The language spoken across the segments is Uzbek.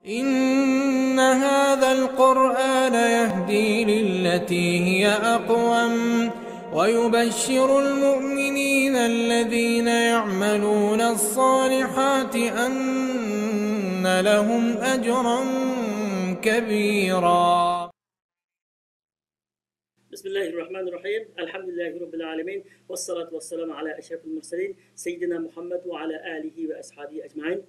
إن هذا القرآن يهدي للتي هي أقوم ويبشر المؤمنين الذين يعملون الصالحات أن لهم أجرا كبيرا. بسم الله الرحمن الرحيم. الحمد لله رب العالمين والصلاة والسلام على أشرف المرسلين سيدنا محمد وعلى آله ve ashabihi ecmaîn.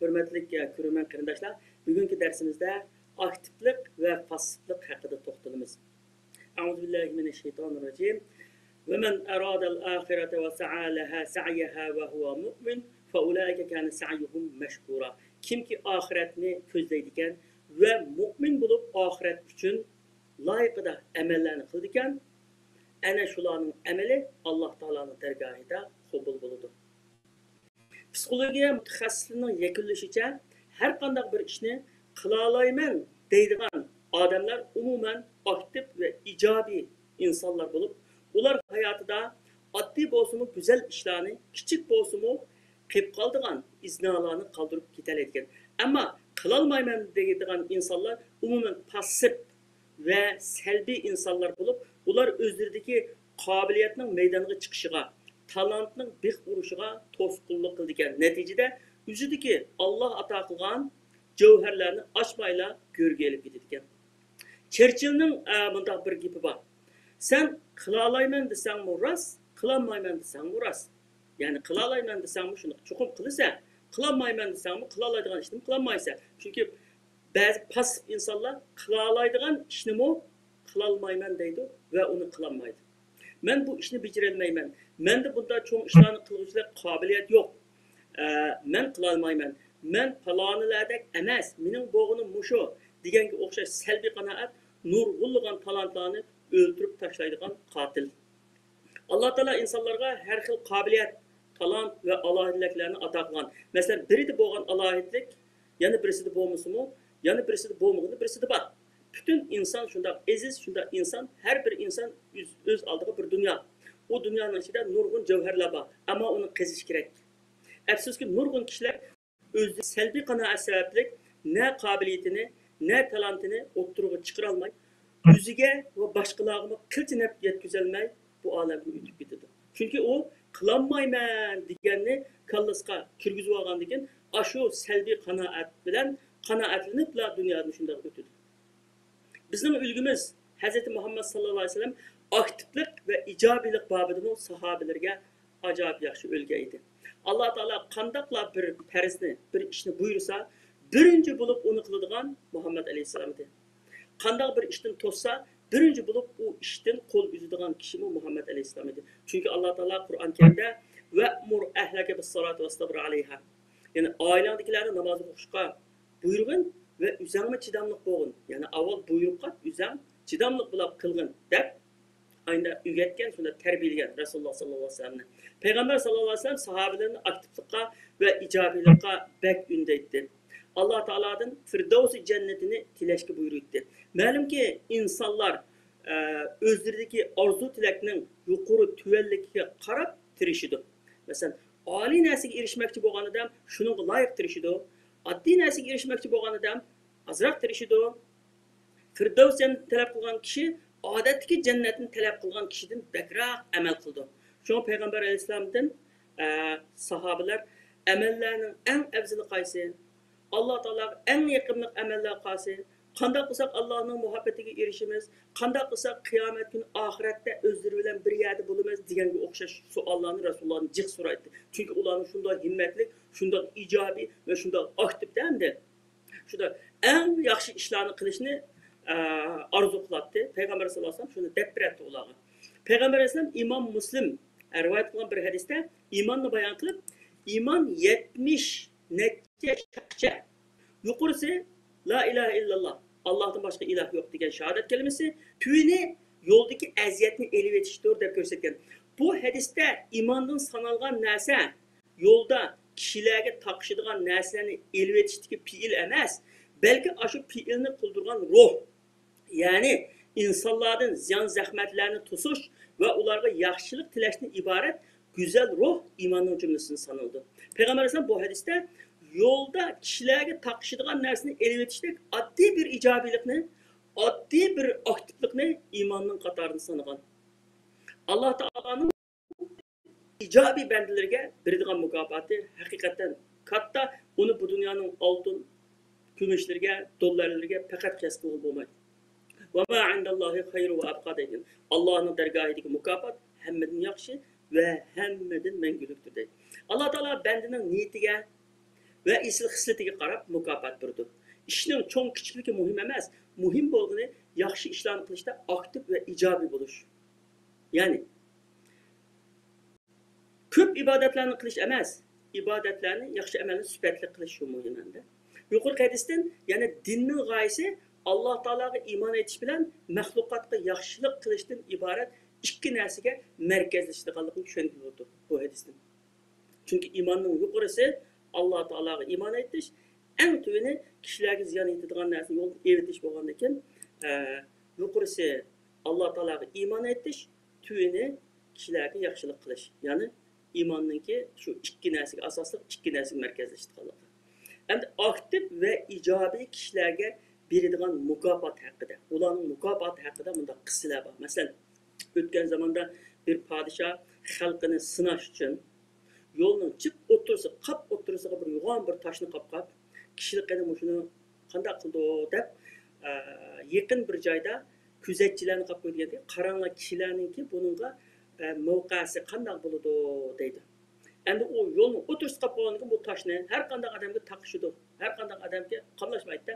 Hürmetli көрермен qarindoshlar, bugungi darsimizda aktivlik ve passivlik haqida to'xtalamiz. A'udhu billahi mineşşeytanirracim. Ve men arada'l ahirete ve sa'a laha sa'yaha ve huve mu'min fe ulaika kana sa'yuhum meşkura. Kimki ahiretni ko'zlaydigan ve mu'min bulup ahiret uchun layıqida amallarni qildigan, ana shularning amali Alloh taolaning dargohida qabul bo'ladi. Psixologiya mutaxassislarining yakunlashicha, har qanday bir ishni qila olayman deydigan odamlar umuman aktiv ve ijobiy insonlar bo'lib, ular hayotida oddiy bo'lsa-mu go'zal ishlarni, kichik bo'lsa-mu qilib qoldigan iznalarni qoldirib ketalaydigan. Ammo qila olmayman deydigan insonlar umuman passiv ve selbi insanlar bulup, ular özlerindeki kabiliyetinin meydana çıkışıga, talantının bih vuruşuga tosqunluq qildigan. Neticede yüzüdeki Allah ata qilgan cevherlerini açmayla görge elip gitadigan. Churchillning bundaq bir gapi bor. Sen qila olayman desang mu rost, qila olmayman desang mu rost. Yani qila olayman desang mu shuni chuqum qilsa, qila olmayman desang mu qila oladigan ishni qila olmaysan. Chunki bazı pasif insanlar qila oladigan ishni mo qila olmayman deydi ve onu qilolmaydi. Men bu ishni bejarolmayman. Menda bunda cho'ng ishlarni qiluvchilar qobiliyat yo'q. Men qila olmayman. Men falonilardek emas, mening bo'g'inim mushu deganga o'xshash salbiy qanoat nurg'unlagan talantlarni o'ldirib tashlaydigan qotil. Alloh taolo insonlarga har xil qobiliyat, talant ve alohidliklarni ato qilgan. Masalan, birida bo'lgan alohidlik yana birisida bo'lmasa-mu, yani birisi de boğmadı, birisi de bak. Bütün insan şunda eziz, şunda insan, her bir insan öz aldığı bir dünya. O dünyanın içinde nurgun cevherler var. Ama onu keziş gerek. Efsus ki nurgun kişiler özü selbi kanaat sebeplik ne kabiliyetini, ne talantını oturuğa çıkaralmayı, yüzüge ve başkalarına kılçınıp yetküzelmeyi bu alemde ütüp gidiyor. Çünkü o kılanmayman diyenini kallasıqa kirgizip algan degen, aşu selbi kanaat bilen qanoatlanib dünyada shunday o'tdi. Bizning ulgimiz Hz. Muhammad sallallohu alayhi vasallam aktivlik ve ijobiylik babida sahobalarga ajoyib yaxshi o'lga edi. Alloh taolo qandaqla bir farzni, bir ishni buyursa, birinchi bo'lib uni qiladigan Muhammad alayhisalom edi. Qandaq bir ishdan to'ssa, birinchi bo'lib u ishdan qo'l uzadigan kishi Muhammad alayhisalom edi. Chunki Alloh taolo Qur'on Karimda va'mur ahlaka bis-salati vastabir alayha. Yani oilandagilarni namoz o'qishga buyurgun ve üzerine çidamlık boğun. Yani avval buyrukka üzem çidamlık bulap kılgın dep aynı ügetken sonra terbiyeleyen Resulullah sallallahu aleyhi ve sellem'le. Peygamber sallallahu aleyhi ve sellem sahabelerini aktiflikka ve icabilikka bek ündeydi. Allah Teala'nın Firdevs-i cennetini tileşki buyuruydu. Malum ki insanlar özlerindeki arzu tilekinin yukarı tüvellikine karab tirişidir. Mesela âli nesige erişmekçi boğan adam şunun layık tirişidir. Addi narsaga erishmoqchi bo'lgan odam azroq tirishidi. Firdavs jannatini talab qilgan kishi odatdagi jannatni talab qilgan kishidan bakroq amal qildi. Shunga payg'ambar alayhisolamdan sahobalar amallarning eng afzali qaysi? Alloh taologa eng yaqin amallar qaysi? Qanday qilsak Allohning muhabbatiga erishamiz? Qanday qilsak qiyomat kuni oxiratda o'zlari bilan bir yerda bo'lamiz deganga o'xshash savollarni Rasulullohdan jiq so'raydi. Chunki ularning shunday himmatli, shunday ijobiy ve shunday aktiv hamda shunda eng yaxshi ishlarni qilishni arzu qiladi. Payg'ambar sollallohu alayhi vasallam shuni deb beradi ularga. Payg'ambar alayhisalom Imom Muslim rivoyat qilgan bir hadisda iymonni bayon qilib, iymon 70 necha shaxcha. Yuqorisi la ilahe illallah, Allah'tan başka ilah yok degan şehadet kelimesi, tüyini yoldaki eziyetini elib etiştir deb ko'rsatgan. Bu hadisda imandan sanalgan narsa yolda kişilerge takışıdığan neslerini elib etişdeki fiil emas, belki aşı fiilini kıldırgan ruh. Yani insanların ziyan zahmetlerini tutuş ve onlara yaxşılık tileşine ibaret güzel ruh imanın cümlesini sanıldı. Peygamber Aleyhisselam bu hadiste yo'lda kishilarga taqishadigan narsani elib etishlik oddiy bir ijobiylikni, oddiy bir aktivlikni iymonning qatorida sanagan. Alloh taolaning ijobiy bandalarga beradigan mukofoti haqiqatan katta. Uni bu dunyoning oltin, kumushlariga, dollarlariga faqat qiyos qilib bo'lmaydi. Va ma indallohi xayru va abqa degan. Allohning dargohidagi mukofot hammadan yaxshi ve hammadan mangulikdir deydi. Alloh taolo bandaning niyatiga ve isl xislatiga qarab mukofot berdi. İşning cho'ng kichikligi muhim emas. Muhim bo'lgani yaxshi ishlarni qilishda aktiv ve ijobiy bo'lish. Ya'ni ko'p ibodatlarni qilish emas, ibodatlarni yaxshi amalni sifatli qilish shu muhim endi. Yuqorqi hadisdan yana dinning g'oyasi Alloh taologa iymon etish bilan maxluqotga yaxshilik qilishdan iborat ikki narsaga markazlashganligini tushunib o'tdi bu hadisdan. Chunki iymonning yuqorisi Alloh taologa iymon etish, eng tuvini kishilarga ziyon yetadigan narsani yo'ldan evitish bo'lgandan keyin yuqorisi Alloh taologa iymon etish, tuvini kishilarga yaxshilik qilish. Ya'ni iymonninki shu ikki narsaga asosli, ikki narsaga markazlashganligi. Endi aktiv ve ijobiy kishilarga beradigan mukofot haqida, ularning mukofoti haqida bunda qissalar bor. Masalan, o'tgan zamonda bir podshoh xalqini sinash uchun yo'lning chip o'tirsa, qap o'tirsiga bir yo'g'on bir toshni qapqab, kishilikni shuni qanday qildi deb yaqin bir joyda kuzatchilarni qilib qo'ygan. Qaranglar kishilarningki buningga mavqasi qanday bo'ladi deydi. Endi o yo'lni o'tirsa qilib qo'ygandan bu toshni har qanday odamga taqishidi, har qanday odamga qamlashmaydi.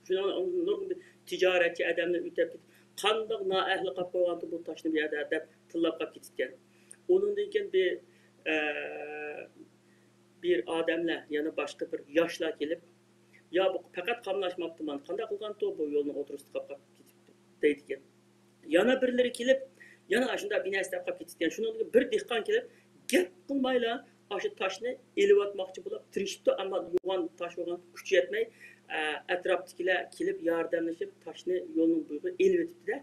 Shuna nurg'un tijoratchi odamlar o'tib ketib, qanday noahli qilib qo'yganda bu toshni bu yerda deb tillab qolib ketgan. Undan keyin bir odamlar, yana boshqa bir yoshlar kelib, "Ya bu faqat qamlashmabdiman, qanday qilgan-to bu yo'lni o'tirsa qilib ketibdi" deydi ekan. Yana birlari kelib, yana shunda binasi qilib ketgan. Shundan keyin bir dehqon kelib, gap qilmaylar, shu toshni elib o'tmoqchi bo'lib tirishibdi, ammo yo'g'on tosh bo'lgan kuchi yetmay, atrofdagilar kelib yordamlashib toshni yo'lning bo'yiga elib o'tibdi-da.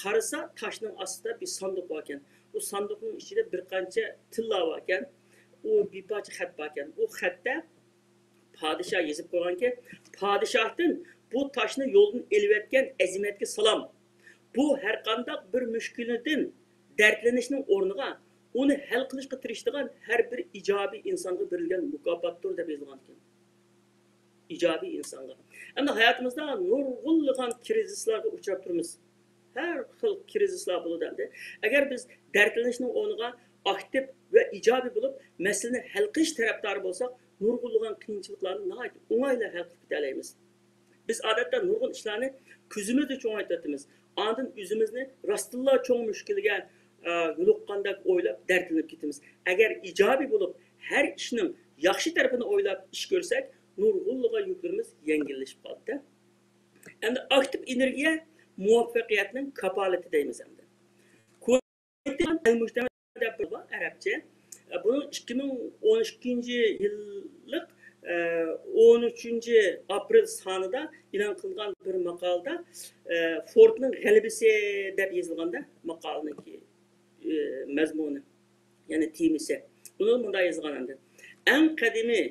Qarasa toshning ostida bir sanduq bor ekan. Bu sanduqning ichida bir qancha tilla bor ekan. U bir parcha xat bor ekan. U xatda podshoh yozib qo'yganki, podshohdan bu toshni yo'ldan elib o'tgan azimatga salom. Bu har qanday bir mushkuldan dardlanishning o'rniga uni hal qilishga tirishadigan har bir ijobiy insonga berilgan mukofotdir deb yozilgan ekan. İjobiy insonga. Endi hayotimizda nurg'unlagan krizislarga uchrab turamiz. Har xil krizislar bo'ladi. Agar biz dardlanishning o'rniga aktiv ve ijobiy bo'lib, masalani hal qilish tarafdori bo'lsak, nurg'unlagan qiyinchiliklarni nihoyat o'ng'ayla hal qilib ketalaymiz. Biz odatda nurg'un ishlarni ko'zimizda cho'ngaytiramiz. Ondan o'zimizni rostilla cho'ng mushkulga yo'liqqandek o'ylab dardlanib ketamiz. Agar ijobiy bo'lib, har ishning yaxshi tarafini o'ylab ish ko'rsak, nurg'unlagan yuklarimiz yengillashib qoladi. Endi aktiv energiya muvaffaqiyatning kapolati deymiz endi. Al-Mujtama deb bir bor arabcha. Bunu 2012-yillik 13 aprel sonida e'lon qilingan bir maqolada Fordning g'alabasi deb yozilganda maqolaning mazmuni, ya'ni temisi. Uni bunday yozgan endi. Eng qadimiy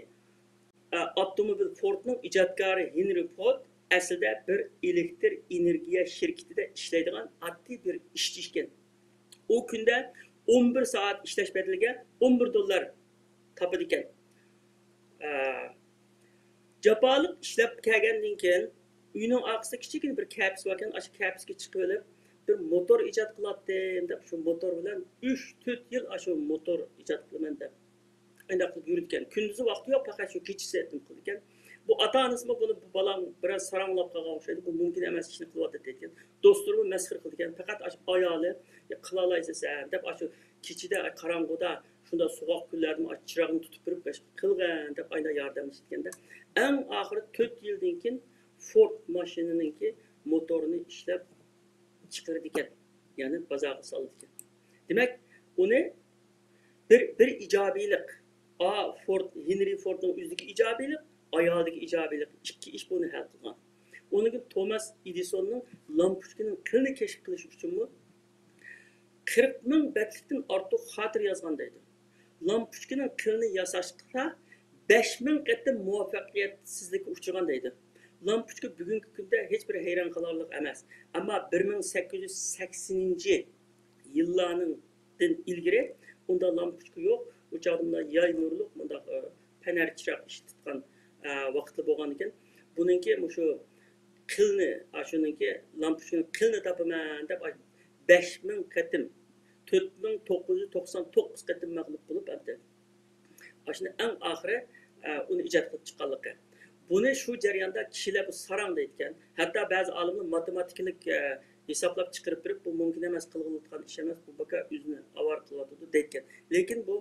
avtomobil Fordning ijodkori Henry Ford aslida bir elektr energiya shirkatida ishlaydigan oddiy bir ishchi ekan. O kunda 11 saat ishlash bedeliga $11 topadi ekan. Japolik ishlab kelgandan keyin uyning orqasida kichik bir kapis bor ekan. O'sha kapisga chiqib olib bir motor ijod qilatdim deb shu motor bilan 3-4 yil shu motor ijod qilaman deb endi qilib yurgan. Kunduzi vaqti yo'q, faqat shu kechasi qilgan. Bu ota-onasi bunu bu balam biraz saranglab qolgan o'xshaydi. Bu mumkin emas ishni qilyapti degan. Do'stlarim masxir qilgan. Faqat ayoli qila olaysan deb shu kechida qorong'uda shunda sovuq kunlarda chirog'ni tutib turib qilgan deb ayda yordamlashganda eng oxiri 4 yildan keyin Ford mashinaningki motorini ishlab chiqardi ekan. Ya'ni bozorga soldi ekan. Demak, uni bir ijobiylik. Ford, Henry Fordning o'zidagi ijobiylik, ayolidagi ijobiylik, ikki ish buni hal qilgan. Unga Thomas Edisonning lampochkaning qilni kashf qilish uchunmi 40 ming betlikdan ortiq xotir yozgan deydi. Lampochkaning qilni yasashga 5000 qatim muvaffaqiyatsizlikka uchragan deydi. Lampochka bugungi kunda hech bir hayron qolarlik emas. Ammo 1880-yillarning ilgari unda lampochka yo'q. O chog'da yay nurliq, bunda panar chiroq ish tutgan vaqtda bo'lgan ekan. Buningki shu qilni, shuningki lampochkani qilni topaman deb 5000 qatim 4999 qatim mag'lub bo'lib abdi. Ashuni eng oxiri uni ijod qilib chiqqanligi. Buni shu jarayonda kishilar bu sarang deyotgan. Hatto ba'zi olimlar matematikalik hisoblab chiqarib berib, bu mumkin emas qilgan ish emas, bu baka o'zini avar qilyotdi deyotgan. Lekin bu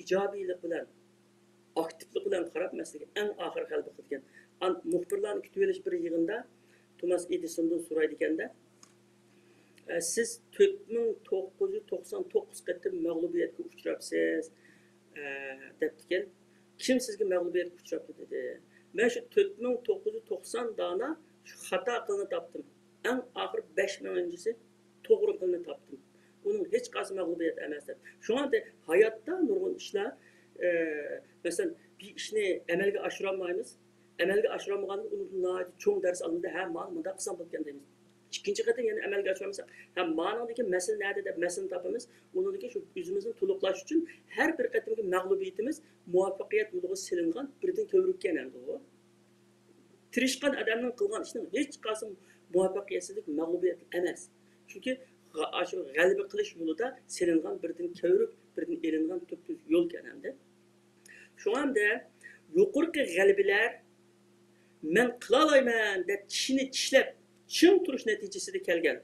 ijobiylik bilan, aktivlik bilan qarab masalaga eng oxir hal qilgan. Muxbirlarni kutib olish bir yig'inda Thomas Edisondan so'raydi ekanda, siz 4999 qatim mag'lubiyatga uchrabsiz debdikan. Kim sizga mag'lubiyatga uchrabdi dedi. Men shu 4990 dona shu xato qilni topdim. Eng oxir 5000-si to'g'ri qilni topdim. Uning hech qaysi mag'lubiyat emas deb. Shunga hayotda nurg'un ishlar, masalan, bir ishni amalga oshira olmaymiz. Amalga oshira olmaganda undan cho'ng dars olindi, ha, mana bunday qilsam bo'lgan deymiz. İkinci qatim yana amalga oshiramiz. Ham ma'nodagi masala nada deb masalani topamiz. Uningki shu o'zimizni to'liqlash uchun har bir qatimgi mag'lubiyatimiz muvaffaqiyat yo'liga silingan birdan ko'rikkan endi u. Tirishgan odamning qilgan ishining hech qaysi muvaffaqiyatsizlik mag'lubiyat emas. Chunki shu g'alaba qilish yo'lida silingan birdan ko'rib, birdan elingan tubsiz yo'l ekan. Shuningda yuqorqi g'alabalar men qila olmayman deb tishini tishlab ching turish natijasida kelgan.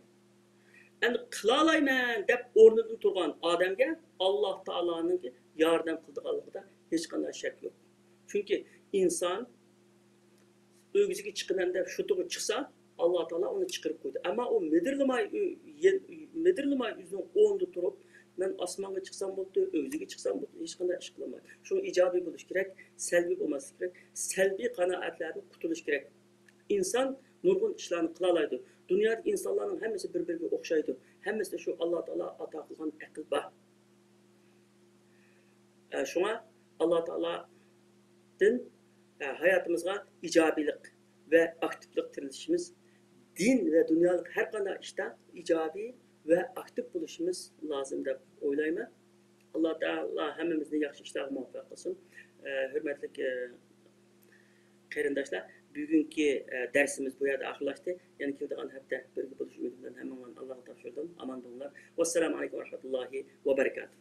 Endi qila olmayman deb o'rnidan turgan odamga Alloh taolaning yordam qilganligida hech qanday shak yo'q. Chunki inson o'ziga chiqaman deb shutuga chiqsa, Alloh taolo uni chiqarib qo'ydi. Ammo u medirlamay o'zining o'rnida turib, men osmonga chiqsam bo'ldi, o'ziga chiqsam bo'ldi, hech qanday ish qilmaydi. Shu ijobiy bo'lish kerak, salbiy bo'lmaslik kerak, salbiy qanoatlardan qutulish kerak. İnsan nurg'un ishlarni qila oladi. Dunyoda insonlarning hammasi bir-biriga o'xshaydi. Hammasida shu Alloh taolo ato qilgan aql bor. Shunga Alloh taolodan hayotimizga ijobiylik va aktivlik tirilishimiz, din va dunyolik har qanday ishda ijobiy va aktiv bo'lishimiz lozim deb o'ylayman. Alloh taolo hammamizni yaxshi ishlarga muvaffaq qilsin. Hurmatli qarindoshlar, bugungi darsimiz bu yerda oxirlashdi. Yana keladigan hafta birga bo'lish umidi bilan hammaga Allohga topshirdim. Aman bo'linglar. Vassalomu alaykum va rahmatullohi va barakatuh.